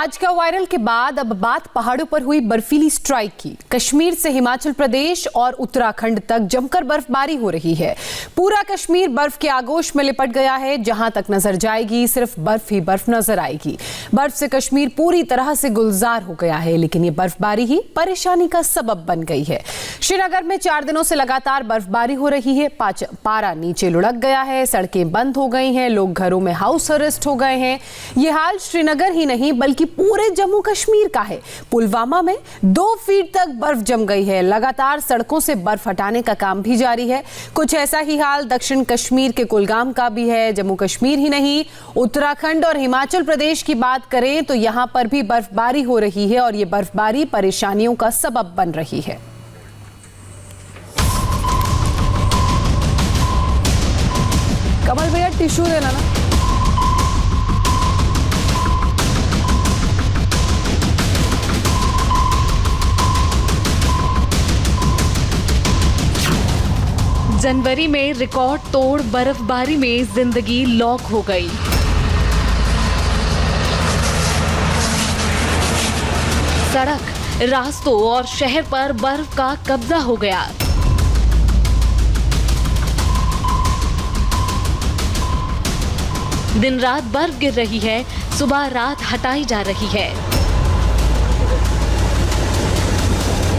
आज का वायरल के बाद अब बात पहाड़ों पर हुई बर्फीली स्ट्राइक की। कश्मीर से हिमाचल प्रदेश और उत्तराखंड तक जमकर बर्फबारी हो रही है। पूरा कश्मीर बर्फ के आगोश में लिपट गया है। जहां तक नजर जाएगी सिर्फ बर्फ ही बर्फ नजर आएगी। बर्फ से कश्मीर पूरी तरह से गुलजार हो गया है, लेकिन ये बर्फबारी ही परेशानी का सबब बन गई है। श्रीनगर में 4 दिनों से लगातार बर्फबारी हो रही है। पारा नीचे लुढ़क गया है, सड़कें बंद हो गई हैं, लोग घरों में हाउस अरेस्ट हो गए हैं। ये हाल श्रीनगर ही नहीं बल्कि पूरे जम्मू कश्मीर का है। पुलवामा में 2 फीट तक बर्फ जम गई है। लगातार सड़कों से बर्फ हटाने का काम भी जारी है। कुछ ऐसा ही हाल दक्षिण कश्मीर के कुलगाम का भी है। जम्मू कश्मीर ही नहीं, उत्तराखंड और हिमाचल प्रदेश की बात करें तो यहां पर भी बर्फबारी हो रही है और ये बर्फबारी परेशानियों का सबब बन रही है। कमल भैया टिश्यू देना ना। जनवरी में रिकॉर्ड तोड़ बर्फबारी में जिंदगी लॉक हो गई। सड़क, रास्तों और शहर पर बर्फ का कब्जा हो गया। दिन रात बर्फ गिर रही है, सुबह रात हटाई जा रही है।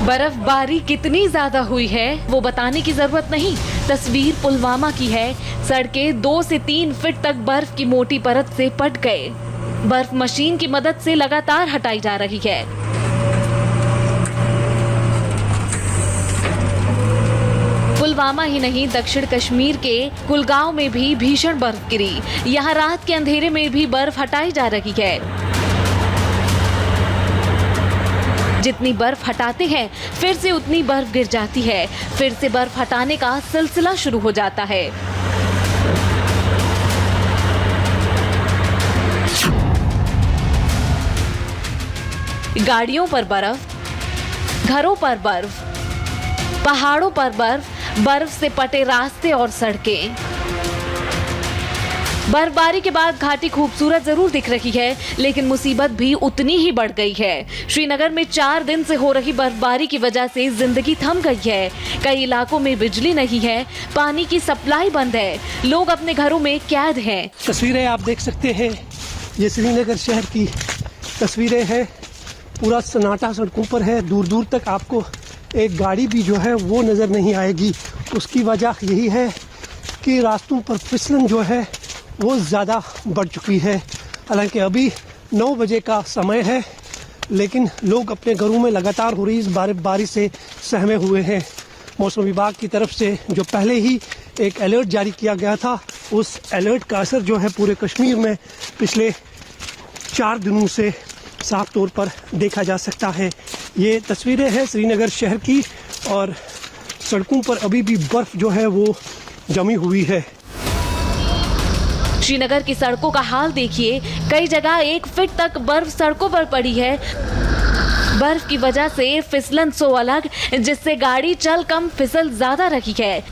बर्फबारी कितनी ज्यादा हुई है वो बताने की जरूरत नहीं। तस्वीर पुलवामा की है। सड़कें 2 से 3 फीट तक बर्फ की मोटी परत से पट गए। बर्फ मशीन की मदद से लगातार हटाई जा रही है। पुलवामा ही नहीं, दक्षिण कश्मीर के कुलगांव में भी भीषण बर्फ गिरी। यहाँ रात के अंधेरे में भी बर्फ हटाई जा रही है। जितनी बर्फ हटाते हैं फिर से उतनी बर्फ गिर जाती है। फिर से बर्फ हटाने का सिलसिला शुरू हो जाता है। गाड़ियों पर बर्फ, घरों पर बर्फ, पहाड़ों पर बर्फ, बर्फ से पटे रास्ते और सड़कें। बर्फबारी के बाद घाटी खूबसूरत जरूर दिख रही है, लेकिन मुसीबत भी उतनी ही बढ़ गई है। श्रीनगर में 4 दिन से हो रही बर्फबारी की वजह से जिंदगी थम गई है। कई इलाकों में बिजली नहीं है, पानी की सप्लाई बंद है, लोग अपने घरों में कैद हैं। तस्वीरें आप देख सकते हैं, ये श्रीनगर शहर की तस्वीरें हैं। पूरा सन्नाटा सड़कों पर है। दूर दूर तक आपको एक गाड़ी भी जो है वो नज़र नहीं आएगी। उसकी वजह यही है कि रास्तों पर फिसलन जो है वो ज़्यादा बढ़ चुकी है। हालांकि अभी 9 बजे का समय है, लेकिन लोग अपने घरों में लगातार हो रही इस बर्फबारी से सहमे हुए हैं। मौसम विभाग की तरफ से जो पहले ही एक अलर्ट जारी किया गया था, उस अलर्ट का असर जो है पूरे कश्मीर में पिछले 4 दिनों से साफ तौर पर देखा जा सकता है। ये तस्वीरें हैं श्रीनगर शहर की और सड़कों पर अभी भी बर्फ जो है वो जमी हुई है। श्रीनगर की सड़कों का हाल देखिए। कई जगह 1 फीट तक बर्फ सड़कों पर पड़ी है। बर्फ की वजह से फिसलन सो अलग, जिससे गाड़ी चल कम फिसल ज्यादा रही है।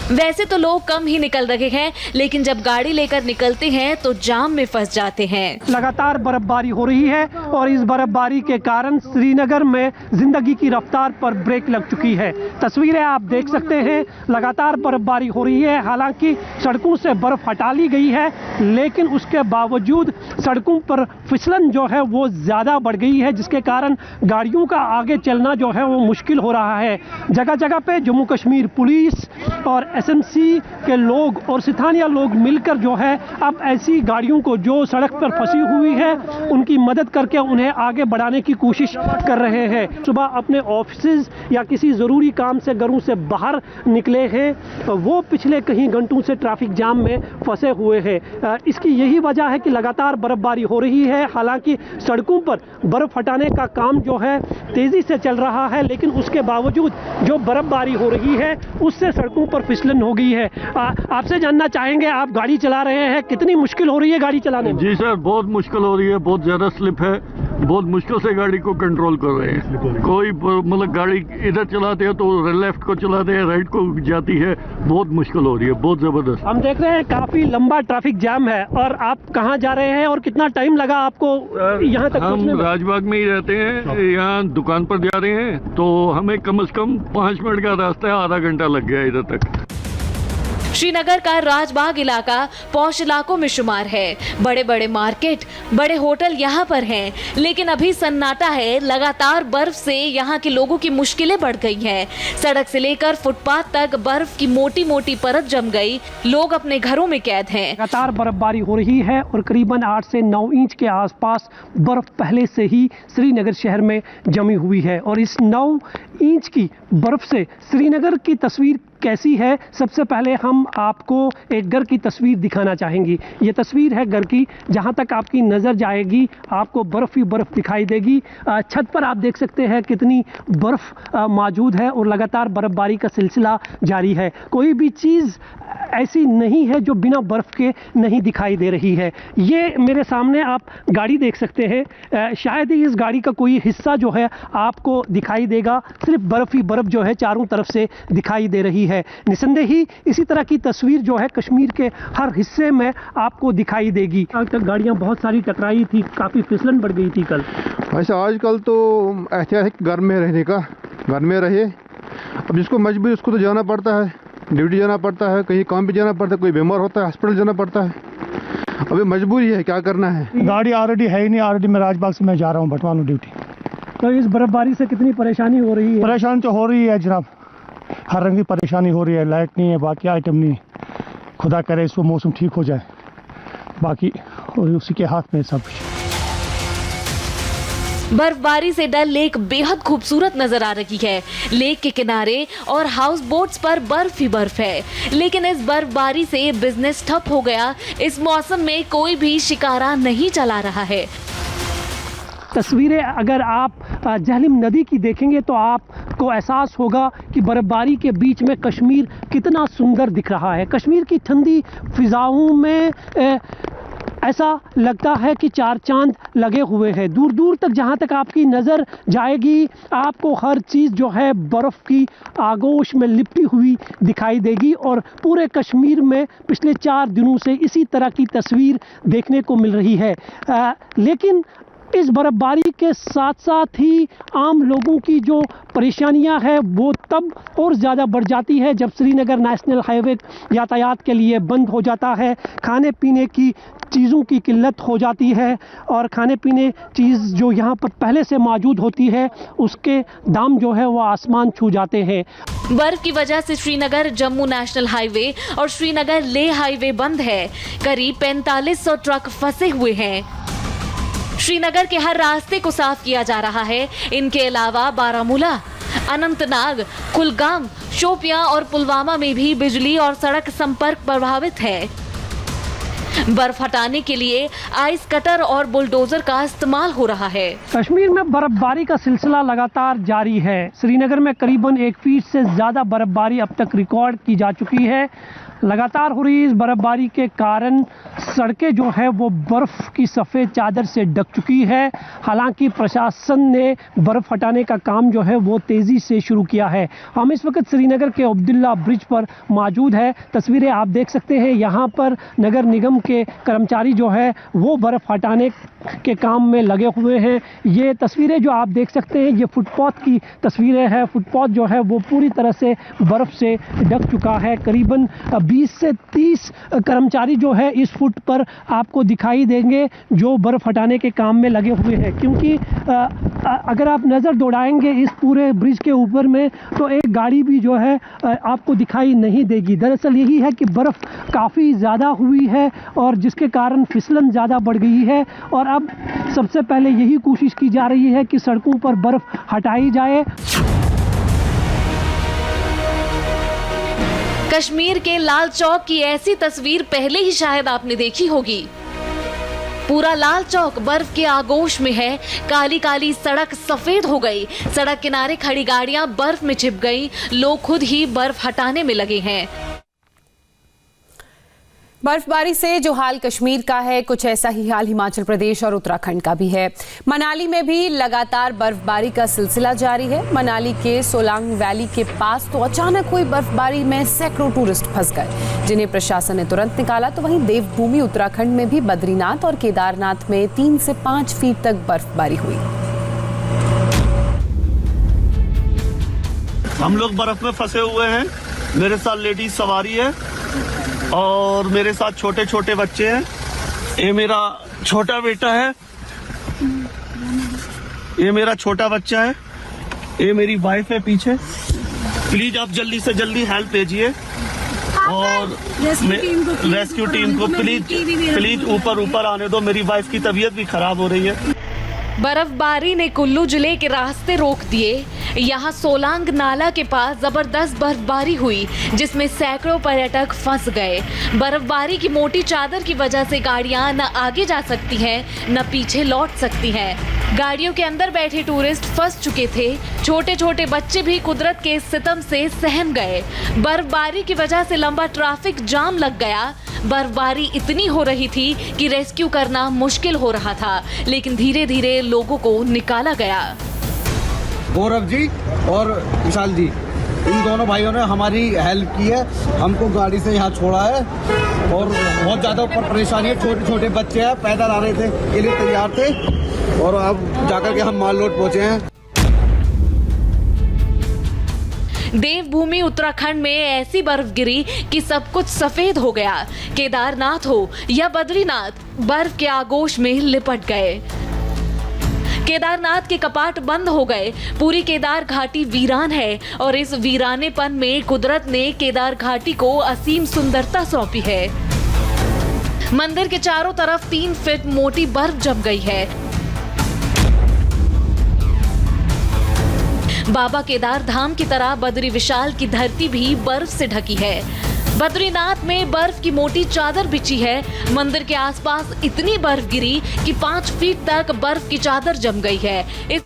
वैसे तो लोग कम ही निकल रहे हैं, लेकिन जब गाड़ी लेकर निकलते हैं तो जाम में फंस जाते हैं। लगातार बर्फबारी हो रही है और इस बर्फबारी के कारण श्रीनगर में जिंदगी की रफ्तार पर ब्रेक लग चुकी है। तस्वीरें आप देख सकते हैं, लगातार बर्फबारी हो रही है। हालांकि सड़कों से बर्फ हटा ली गई है, लेकिन उसके बावजूद सड़कों पर फिसलन जो है वो ज़्यादा बढ़ गई है, जिसके कारण गाड़ियों का आगे चलना जो है वो मुश्किल हो रहा है। जगह जगह पे जम्मू कश्मीर पुलिस और एसएमसी के लोग और स्थानीय लोग मिलकर जो है अब ऐसी गाड़ियों को जो सड़क पर फंसी हुई है उनकी मदद करके उन्हें आगे बढ़ाने की कोशिश कर रहे हैं। सुबह अपने ऑफिस या किसी ज़रूरी काम से घरों से बाहर निकले हैं, वो पिछले कई घंटों से ट्रैफिक जाम में फंसे हुए हैं। इसकी यही वजह है कि लगातार बर्फबारी हो रही है। हालांकि सड़कों पर बर्फ हटाने का काम जो है तेज़ी से चल रहा है, लेकिन उसके बावजूद जो बर्फबारी हो रही है उससे सड़कों पर फिसलन हो गई है। आपसे जानना चाहेंगे, आप गाड़ी चला रहे हैं, कितनी मुश्किल हो रही है गाड़ी चलाने में? जी सर, बहुत मुश्किल हो रही है, बहुत ज़्यादा स्लिप है। बहुत मुश्किल से गाड़ी को कंट्रोल कर रहे हैं। कोई मतलब गाड़ी इधर चलाते हैं तो लेफ्ट को चलाते हैं, राइट को जाती है, बहुत मुश्किल हो रही है, बहुत जबरदस्त। हम देख रहे हैं काफी लंबा ट्रैफिक जाम है। और आप कहाँ जा रहे हैं और कितना टाइम लगा आपको यहाँ तक पहुँचने हम में? राजबाग में ही रहते हैं, यहाँ दुकान पर जा रहे हैं तो हमें कम से कम 5 मिनट का रास्ता है, आधा घंटा लग गया इधर तक। श्रीनगर का राजबाग इलाका पॉश इलाकों में शुमार है। बड़े बड़े मार्केट, बड़े होटल यहाँ पर हैं, लेकिन अभी सन्नाटा है। लगातार बर्फ से यहाँ के लोगों की मुश्किलें बढ़ गई हैं। सड़क से लेकर फुटपाथ तक बर्फ की मोटी मोटी परत जम गई। लोग अपने घरों में कैद हैं। लगातार बर्फबारी हो रही है और करीबन 8 से 9 इंच के आसपास बर्फ पहले से ही श्रीनगर शहर में जमी हुई है। और इस 9 इंच की बर्फ से श्रीनगर की तस्वीर कैसी है, सबसे पहले हम आपको एक घर की तस्वीर दिखाना चाहेंगे। ये तस्वीर है घर की, जहाँ तक आपकी नज़र जाएगी आपको बर्फ़ ही बर्फ़ दिखाई देगी। छत पर आप देख सकते हैं कितनी बर्फ़ मौजूद है और लगातार बर्फ़बारी का सिलसिला जारी है। कोई भी चीज़ ऐसी नहीं है जो बिना बर्फ़ के नहीं दिखाई दे रही है। ये मेरे सामने आप गाड़ी देख सकते हैं, शायद ही इस गाड़ी का कोई हिस्सा जो है आपको दिखाई देगा, सिर्फ बर्फ़ ही बर्फ़ जो है चारों तरफ से दिखाई दे रही है। निसंदेह ही इसी तरह की तस्वीर जो है कश्मीर के हर हिस्से में आपको दिखाई देगी। आज तक गाड़ियां बहुत सारी टकराई थी, काफ़ी फिसलन बढ़ गई थी कल। वैसे आजकल तो एहतियात है घर में रहने का, घर में रहे। अब जिसको मजबूरी उसको तो जाना पड़ता है, ड्यूटी जाना पड़ता है, कहीं काम पे जाना पड़ता है, कोई बीमार होता है हॉस्पिटल जाना पड़ता है। अभी मजबूरी है, क्या करना है। गाड़ी ऑलरेडी है ही नहीं, ऑलरेडी मैं राजबाग से मैं जा रहा हूँ बटवालू ड्यूटी। तो इस बर्फबारी से कितनी परेशानी हो रही है? परेशानी तो हो रही है जनाब, हर रंग की परेशानी हो रही है। लाइट नहीं है, बाकी आइटम नहीं। खुदा करे इसको मौसम ठीक हो जाए, बाकी उसी के हाथ में सब कुछ। बर्फबारी से डल लेक बेहद खूबसूरत नजर आ रही है। लेक के किनारे और हाउस बोट्स पर बर्फ ही बर्फ है, लेकिन इस बर्फबारी से बिजनेस ठप हो गया। इस मौसम में कोई भी शिकारा नहीं चला रहा है। तस्वीरें अगर आप जहलिम नदी की देखेंगे तो आपको एहसास होगा कि बर्फबारी के बीच में कश्मीर कितना सुंदर दिख रहा है। कश्मीर की ठंडी फिजाओं में ऐसा लगता है कि चार चांद लगे हुए हैं। दूर दूर तक जहाँ तक आपकी नज़र जाएगी आपको हर चीज़ जो है बर्फ़ की आगोश में लिपटी हुई दिखाई देगी। और पूरे कश्मीर में पिछले 4 दिनों से इसी तरह की तस्वीर देखने को मिल रही है। लेकिन इस बर्फबारी के साथ साथ ही आम लोगों की जो परेशानियां हैं वो तब और ज़्यादा बढ़ जाती है जब श्रीनगर नेशनल हाईवे यातायात के लिए बंद हो जाता है। खाने पीने की चीज़ों की किल्लत हो जाती है और खाने पीने चीज़ जो यहाँ पर पहले से मौजूद होती है उसके दाम जो है वो आसमान छू जाते हैं। बर्फ की वजह से श्रीनगर जम्मू नेशनल हाईवे और श्रीनगर लेह हाईवे बंद है। करीब 4500 ट्रक फंसे हुए हैं। श्रीनगर के हर रास्ते को साफ किया जा रहा है। इनके अलावा बारामूला, अनंतनाग, कुलगाम, शोपियां और पुलवामा में भी बिजली और सड़क संपर्क प्रभावित है। बर्फ हटाने के लिए आइस कटर और बुलडोजर का इस्तेमाल हो रहा है। कश्मीर में बर्फबारी का सिलसिला लगातार जारी है। श्रीनगर में करीबन 1 फीट से ज़्यादा बर्फबारी अब तक रिकॉर्ड की जा चुकी है। लगातार हो रही इस बर्फबारी के कारण सड़कें जो है वो बर्फ़ की सफ़ेद चादर से ढक चुकी है। हालांकि प्रशासन ने बर्फ़ हटाने का काम जो है वो तेज़ी से शुरू किया है। हम इस वक्त श्रीनगर के अब्दुल्ला ब्रिज पर मौजूद है। तस्वीरें आप देख सकते हैं, यहाँ पर नगर निगम के कर्मचारी जो है वो बर्फ़ हटाने के काम में लगे हुए हैं। ये तस्वीरें जो आप देख सकते हैं ये फुटपाथ की तस्वीरें हैं। फुटपाथ जो है वो पूरी तरह से बर्फ़ से ढक चुका है। करीबन 20 से 30 कर्मचारी जो है इस फुट पर आपको दिखाई देंगे जो बर्फ़ हटाने के काम में लगे हुए हैं। क्योंकि अगर आप नज़र दौड़ाएंगे इस पूरे ब्रिज के ऊपर में तो एक गाड़ी भी जो है आपको दिखाई नहीं देगी। दरअसल यही है कि बर्फ़ काफ़ी ज़्यादा हुई है और जिसके कारण फिसलन ज़्यादा बढ़ गई है। और अब सबसे पहले यही कोशिश की जा रही है कि सड़कों पर बर्फ़ हटाई जाए। कश्मीर के लाल चौक की ऐसी तस्वीर पहले ही शायद आपने देखी होगी। पूरा लाल चौक बर्फ के आगोश में है। काली काली सड़क सफेद हो गई। सड़क किनारे खड़ी गाड़ियां बर्फ में छिप गई। लोग खुद ही बर्फ हटाने में लगे हैं। बर्फबारी से जो हाल कश्मीर का है, कुछ ऐसा ही हाल हिमाचल प्रदेश और उत्तराखंड का भी है। मनाली में भी लगातार बर्फबारी का सिलसिला जारी है। मनाली के सोलांग वैली के पास तो अचानक हुई बर्फबारी में सैकड़ों टूरिस्ट फंस गए, जिन्हें प्रशासन ने तुरंत निकाला। तो वहीं देवभूमि उत्तराखंड में भी बद्रीनाथ और केदारनाथ में 3 से 5 फीट तक बर्फबारी हुई। हम लोग बर्फ में फंसे हुए हैं। मेरे साथ लेडीज सवारी है और मेरे साथ छोटे छोटे बच्चे हैं। ये मेरा छोटा बेटा है, ये मेरा छोटा बच्चा है, ये मेरी वाइफ है पीछे। प्लीज आप जल्दी से जल्दी हेल्प भेजिए और रेस्क्यू टीम को प्लीज ऊपर आने दो। मेरी वाइफ की तबीयत भी खराब हो रही है। बर्फबारी ने कुल्लू जिले के रास्ते रोक दिए। यहाँ सोलांग नाला के पास जबरदस्त बर्फबारी हुई, जिसमें सैकड़ों पर्यटक फंस गए। बर्फबारी की मोटी चादर की वजह से गाड़ियां न आगे जा सकती हैं, न पीछे लौट सकती हैं। गाड़ियों के अंदर बैठे टूरिस्ट फंस चुके थे। छोटे छोटे बच्चे भी कुदरत के सितम से सहम गए। बर्फबारी की वजह से लंबा ट्रैफिक जाम लग गया। बर्फबारी इतनी हो रही थी कि रेस्क्यू करना मुश्किल हो रहा था, लेकिन धीरे धीरे लोगों को निकाला गया। गौरव जी और विशाल जी, इन दोनों भाइयों ने हमारी हेल्प की है। हमको गाड़ी से यहाँ छोड़ा है और बहुत ज़्यादा ऊपर परेशानी है। छोटे छोटे बच्चे हैं, पैदल आ रहे थे, के लिए तैयार थे और अब जाकर के हम माल रोड पहुँचे हैं। देवभूमि उत्तराखंड में ऐसी बर्फ गिरी कि सब कुछ सफेद हो गया। केदारनाथ हो या बद्रीनाथ, बर्फ के आगोश में लिपट गए। केदारनाथ के कपाट बंद हो गए। पूरी केदार घाटी वीरान है और इस वीरानेपन में कुदरत ने केदार घाटी को असीम सुंदरता सौंपी है। मंदिर के चारों तरफ 3 फीट मोटी बर्फ जम गई है। बाबा केदार धाम की तरह बद्री विशाल की धरती भी बर्फ से ढकी है। बद्रीनाथ में बर्फ की मोटी चादर बिछी है। मंदिर के आसपास इतनी बर्फ गिरी कि 5 फीट तक बर्फ की चादर जम गई है।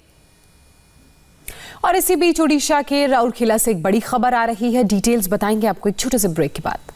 और इसी बीच ओडिशा के राउरकेला से एक बड़ी खबर आ रही है। डिटेल्स बताएंगे आपको एक छोटे से ब्रेक के बाद।